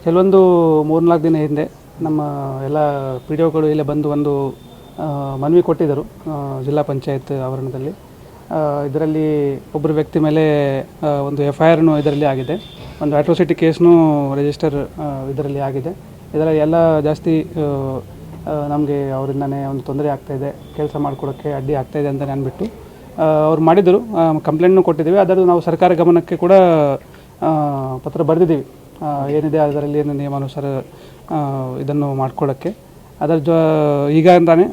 ಕೆಲವೊಂದು 3-4 ದಿನ ಹಿಂದೆ ನಮ್ಮ ಎಲ್ಲ ಪಿ ಡಿ ಒಗಳು ಇಲ್ಲೇ ಬಂದು ಒಂದು ಮನವಿ ಕೊಟ್ಟಿದ್ದರು ಜಿಲ್ಲಾ ಪಂಚಾಯತ್ ಆವರಣದಲ್ಲಿ. ಇದರಲ್ಲಿ ಒಬ್ಬರು ವ್ಯಕ್ತಿ ಮೇಲೆ ಒಂದು FIR ಇದರಲ್ಲಿ ಆಗಿದೆ, ಒಂದು ಅಟ್ರೋಸಿಟಿ ಕೇಸ್ನೂ ರಿಜಿಸ್ಟರ್ ಇದರಲ್ಲಿ ಆಗಿದೆ. ಇದರಲ್ಲಿ ಎಲ್ಲ ಜಾಸ್ತಿ ನಮಗೆ ಅವರಿಂದನೇ ಒಂದು ತೊಂದರೆ ಆಗ್ತಾಯಿದೆ, ಕೆಲಸ ಮಾಡಿಕೊಡೋಕ್ಕೆ ಅಡ್ಡಿ ಆಗ್ತಾಯಿದೆ ಅಂತಲೇ ಅಂದ್ಬಿಟ್ಟು ಅವ್ರು ಮಾಡಿದರು. ಕಂಪ್ಲೇಂಟ್ನೂ ಕೊಟ್ಟಿದ್ದೀವಿ. ಅದರದ್ದು ನಾವು ಸರ್ಕಾರ ಗಮನಕ್ಕೆ ಕೂಡ ಪತ್ರ ಬರೆದಿದ್ದೀವಿ, ಏನಿದೆ ಅದರಲ್ಲಿ ಏನು ನಿಯಮಾನುಸಾರ ಇದನ್ನು ಮಾಡ್ಕೊಳ್ಳೋಕ್ಕೆ. ಈಗ ಅಂತಾನೆ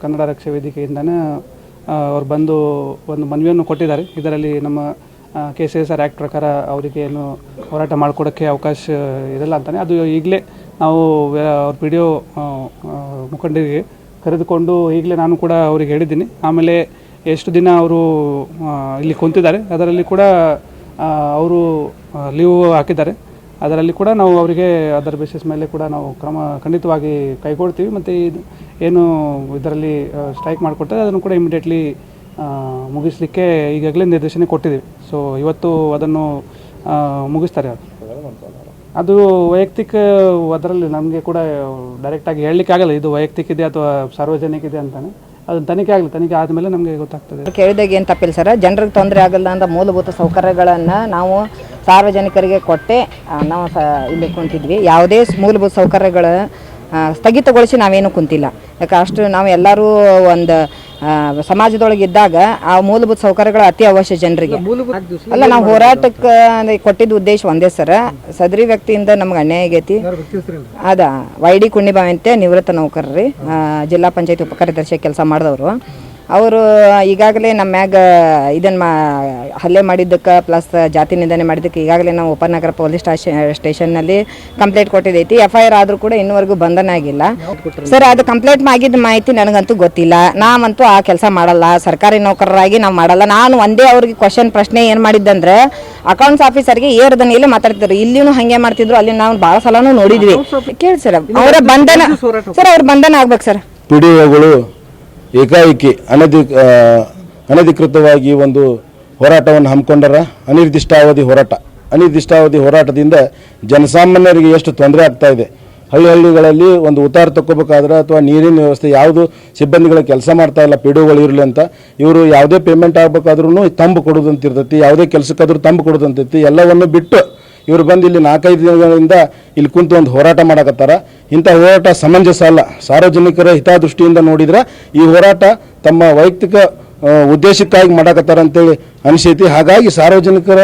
ಕನ್ನಡ ರಕ್ಷೆ ವೇದಿಕೆಯಿಂದನೇ ಅವ್ರು ಬಂದು ಒಂದು ಮನವಿಯನ್ನು ಕೊಟ್ಟಿದ್ದಾರೆ. ಇದರಲ್ಲಿ ನಮ್ಮ KCSR ಆ್ಯಕ್ಟ್ ಪ್ರಕಾರ ಅವರಿಗೆ ಏನು ಹೋರಾಟ ಮಾಡಿಕೊಡೋಕ್ಕೆ ಅವಕಾಶ ಇರಲ್ಲ ಅಂತಾನೆ. ಅದು ಈಗಲೇ ನಾವು ಅವ್ರ PDO ಮುಖಂಡರಿಗೆ ಕರೆದುಕೊಂಡು ಈಗಲೇ ನಾನು ಕೂಡ ಅವರಿಗೆ ಹೇಳಿದ್ದೀನಿ. ಆಮೇಲೆ ಎಷ್ಟು ದಿನ ಅವರು ಇಲ್ಲಿ ಕುಂತಿದ್ದಾರೆ ಅದರಲ್ಲಿ ಕೂಡ ಅವರು ಲೀವ್ ಹಾಕಿದ್ದಾರೆ. ಅದರಲ್ಲಿ ಕೂಡ ನಾವು ಅವರಿಗೆ ಅದರ ಬೇಸಿಸ್ ಮೇಲೆ ಕೂಡ ನಾವು ಕ್ರಮ ಖಂಡಿತವಾಗಿ ಕೈಗೊಳ್ತೀವಿ. ಮತ್ತು ಇದು ಏನು ಇದರಲ್ಲಿ ಸ್ಟ್ರೈಕ್ ಮಾಡಿಕೊಡ್ತಾರೆ ಅದನ್ನು ಕೂಡ ಇಮಿಡಿಯೇಟ್ಲಿ ಮುಗಿಸಲಿಕ್ಕೆ ಈಗಾಗಲೇ ನಿರ್ದೇಶನ ಕೊಟ್ಟಿದ್ದೀವಿ. ಸೊ ಇವತ್ತು ಅದನ್ನು ಮುಗಿಸ್ತಾರೆ. ಅದು ವೈಯಕ್ತಿಕ, ಅದರಲ್ಲಿ ನಮಗೆ ಕೂಡ ಡೈರೆಕ್ಟಾಗಿ ಹೇಳಲಿಕ್ಕಾಗಲ್ಲ ಇದು ವೈಯಕ್ತಿಕ ಇದೆ ಅಥವಾ ಸಾರ್ವಜನಿಕ ಇದೆ ಅಂತಾನೆ. ಅದನ್ನು ತನಿಖೆ ಆಗಲಿ, ತನಿಖೆ ಆದಮೇಲೆ ನಮಗೆ ಗೊತ್ತಾಗ್ತದೆ. ಕೇಳಿದಾಗ ಏನು ತಪ್ಪಿಲ್ಲ ಸರ್, ಜನರಿಗೆ ತೊಂದರೆ ಆಗಲ್ಲ ಅಂತ ಮೂಲಭೂತ ಸೌಕರ್ಯಗಳನ್ನು ನಾವು ಸಾರ್ವಜನಿಕರಿಗೆ ಕೊಟ್ಟೆ ನಾವು ಇಲ್ಲಿ ಕುಂತಿದ್ವಿ. ಯಾವುದೇ ಮೂಲಭೂತ ಸೌಕರ್ಯಗಳ ಸ್ಥಗಿತಗೊಳಿಸಿ ನಾವೇನು ಕುಂತಿಲ್ಲ. ಯಾಕೆ ಅಷ್ಟು ನಾವು ಎಲ್ಲರೂ ಒಂದು ಸಮಾಜದೊಳಗಿದ್ದಾಗ ಆ ಮೂಲಭೂತ ಸೌಕರ್ಯಗಳು ಅತಿ ಅವಶ್ಯ ಜನರಿಗೆ. ಅಲ್ಲ, ನಾವು ಹೋರಾಟಕ್ಕೆ ಕೊಟ್ಟಿದ್ದ ಉದ್ದೇಶ ಒಂದೇ ಸರ್, ಸದರಿ ವ್ಯಕ್ತಿಯಿಂದ ನಮ್ಗೆ ಅನ್ಯಾಯ ಆಗೈತಿ. ಅದ YD ಕುಣ್ಣಿಬಾವಿ ಅಂತ ನಿವೃತ್ತ ನೌಕರರಿ, ಜಿಲ್ಲಾ ಪಂಚಾಯತ್ ಉಪಕಾರ್ಯದರ್ಶಿ ಕೆಲಸ ಮಾಡಿದವರು. ಅವರು ಈಗಾಗಲೇ ನಮ್ಮ ಮ್ಯಾಗ ಇದನ್ನು ಹಲ್ಲೆ ಮಾಡಿದ್ದಕ್ಕೆ ಪ್ಲಸ್ ಜಾತಿ ನಿಂದನೆ ಮಾಡಿದ್ದಕ್ಕೆ ಈಗಾಗಲೇ ನಾವು ಉಪನಗರ ಪೊಲೀಸ್ ಸ್ಟೇಷನ್ನಲ್ಲಿ ಕಂಪ್ಲೇಂಟ್ ಕೊಟ್ಟಿದ್ದೈತಿ. FIR ಆದರೂ ಕೂಡ ಇನ್ನೂವರೆಗೂ ಬಂಧನ ಆಗಿಲ್ಲ ಸರ್. ಅದು ಕಂಪ್ಲೇಂಟ್ ಆಗಿದ್ದ ಮಾಹಿತಿ ನನಗಂತೂ ಗೊತ್ತಿಲ್ಲ. ನಾವಂತೂ ಆ ಕೆಲಸ ಮಾಡಲ್ಲ, ಸರ್ಕಾರಿ ನೌಕರರಾಗಿ ನಾವು ಮಾಡಲ್ಲ. ನಾನು ಒಂದೇ ಅವ್ರಿಗೆ ಪ್ರಶ್ನೆ ಏನು ಮಾಡಿದ್ದಂದ್ರೆ, ಅಕೌಂಟ್ಸ್ ಆಫೀಸರ್ಗೆ ಏರ್ದನಿಲ್ಲೇ ಮಾತಾಡ್ತಿದ್ರು. ಇಲ್ಲಿನೂ ಹಾಗೆ ಮಾಡ್ತಿದ್ರು, ಅಲ್ಲಿ ನಾವು ಭಾಳ ಸಲನೂ ನೋಡಿದ್ವಿ. ಕೇಳಿ ಸರ್, ಅವರ ಬಂಧನ ಸರ್, ಅವ್ರ ಬಂಧನ ಆಗ್ಬೇಕು ಸರ್. PDOಗಳು ಏಕಾಏಕಿ ಅನಧಿಕೃತವಾಗಿ ಒಂದು ಹೋರಾಟವನ್ನು ಹಮ್ಮಿಕೊಂಡರ. ಅನಿರ್ದಿಷ್ಟಾವಧಿ ಹೋರಾಟದಿಂದ ಜನಸಾಮಾನ್ಯರಿಗೆ ಎಷ್ಟು ತೊಂದರೆ ಆಗ್ತಾ ಇದೆ. ಹಳ್ಳಿಗಳಲ್ಲಿ ಒಂದು ಉತ್ತಾರ ತಗೋಬೇಕಾದ್ರೆ ಅಥವಾ ನೀರಿನ ವ್ಯವಸ್ಥೆ ಯಾವುದು ಸಿಬ್ಬಂದಿಗಳ ಕೆಲಸ ಮಾಡ್ತಾ ಇಲ್ಲ PDOಗಳು ಇರಲಿ ಅಂತ, ಇವರು ಯಾವುದೇ ಪೇಮೆಂಟ್ ಆಗಬೇಕಾದ್ರೂ ತಂಬು ಕೊಡೋದಂತಿರ್ತೈತಿ, ಯಾವುದೇ ಕೆಲಸಕ್ಕಾದ್ರೂ ತಂಬು ಕೊಡೋದಂತೈತಿ. ಎಲ್ಲವನ್ನು ಬಿಟ್ಟು ಇವರು ಬಂದು ಇಲ್ಲಿ 4-5 ದಿನಗಳಿಂದ ಇಲ್ಲಿ ಕುಂತು ಒಂದು ಹೋರಾಟ ಮಾಡಕತ್ತಾರ. ಇಂಥ ಹೋರಾಟ ಸಮಂಜಸ ಅಲ್ಲ. ಸಾರ್ವಜನಿಕರ ಹಿತದೃಷ್ಟಿಯಿಂದ ನೋಡಿದ್ರೆ ಈ ಹೋರಾಟ ತಮ್ಮ ವೈಯಕ್ತಿಕ ಉದ್ದೇಶಕ್ಕಾಗಿ ಮಾಡಕತ್ತಾರ ಅಂತೇಳಿ ಅನಿಸೈತಿ. ಹಾಗಾಗಿ ಸಾರ್ವಜನಿಕರ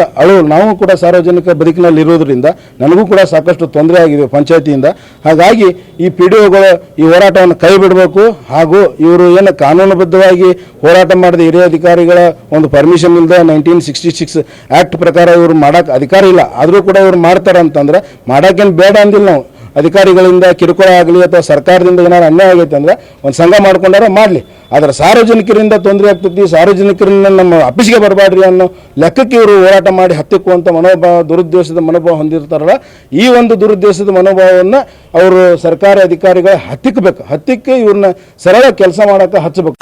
ನಾವು ಕೂಡ ಸಾರ್ವಜನಿಕ ಬದುಕಿನಲ್ಲಿ ಇರೋದ್ರಿಂದ ನನಗೂ ಕೂಡ ಸಾಕಷ್ಟು ತೊಂದರೆ ಆಗಿದೆ ಪಂಚಾಯತಿಯಿಂದ. ಹಾಗಾಗಿ ಈ PDOಗಳು ಈ ಹೋರಾಟವನ್ನು ಕೈ ಬಿಡಬೇಕು. ಹಾಗೂ ಇವರು ಏನು ಕಾನೂನುಬದ್ಧವಾಗಿ ಹೋರಾಟ ಮಾಡಿದ ಹಿರಿಯ ಅಧಿಕಾರಿಗಳ ಒಂದು ಪರ್ಮಿಷನ್ ಇಲ್ಲದೆ 1966 ಆ್ಯಕ್ಟ್ ಪ್ರಕಾರ ಇವರು ಮಾಡೋಕೆ ಅಧಿಕಾರ ಇಲ್ಲ. ಆದರೂ ಕೂಡ ಇವರು ಮಾಡ್ತಾರೆ ಅಂತಂದ್ರೆ ಮಾಡೋಕ್ಕೇನು ಬೇಡ ಅಂದಿಲ್ಲ ನಾವು. ಅಧಿಕಾರಿಗಳಿಂದ ಕಿರುಕುಳ ಆಗಲಿ ಅಥವಾ ಸರ್ಕಾರದಿಂದ ಏನಾದ್ರು ಅನ್ಯಾಯ ಆಗೈತೆ ಅಂದರೆ ಒಂದು ಸಂಘ ಮಾಡ್ಕೊಂಡಾರ ಮಾಡಲಿ. ಆದರೆ ಸಾರ್ವಜನಿಕರಿಂದ ತೊಂದರೆ ಆಗ್ತೈತಿ, ಸಾರ್ವಜನಿಕರನ್ನ ನಮ್ಮ ಆಫೀಸ್ಗೆ ಬರಬಾರ್ರಿ ಅನ್ನೋ ಲೆಕ್ಕಕ್ಕೆ ಇವರು ಹೋರಾಟ ಮಾಡಿ ಹತ್ತಿಕ್ಕುವಂಥ ದುರುದ್ದೇಶದ ಮನೋಭಾವ ಹೊಂದಿರ್ತಾರಲ್ಲ, ಈ ಒಂದು ದುರುದ್ದೇಶದ ಮನೋಭಾವವನ್ನು ಅವರು ಸರ್ಕಾರಿ ಅಧಿಕಾರಿಗಳು ಹತ್ತಿಕ್ಕಬೇಕು. ಹತ್ತಿಕ್ಕೆ ಇವ್ರನ್ನ ಸರಳ ಕೆಲಸ ಮಾಡೋಕ್ಕೆ ಹಚ್ಚಬೇಕು.